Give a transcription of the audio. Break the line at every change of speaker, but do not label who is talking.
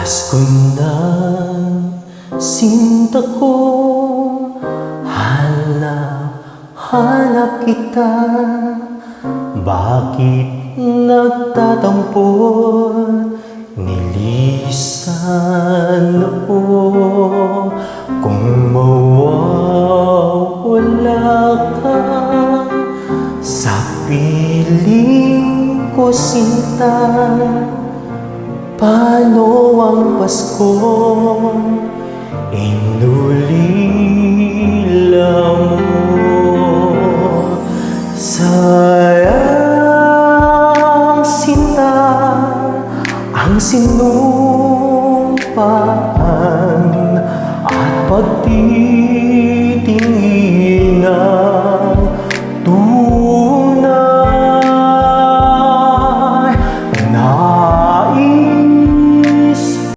Pasko na, sinta ko, hanap kita. Bakit nagtatampo, nilisan ako? Kung mawawala ka sa piling ko, sinta, paano ang Pasko inulila mo? Sayang, sinta, ang sinumpaan at pagtitiwala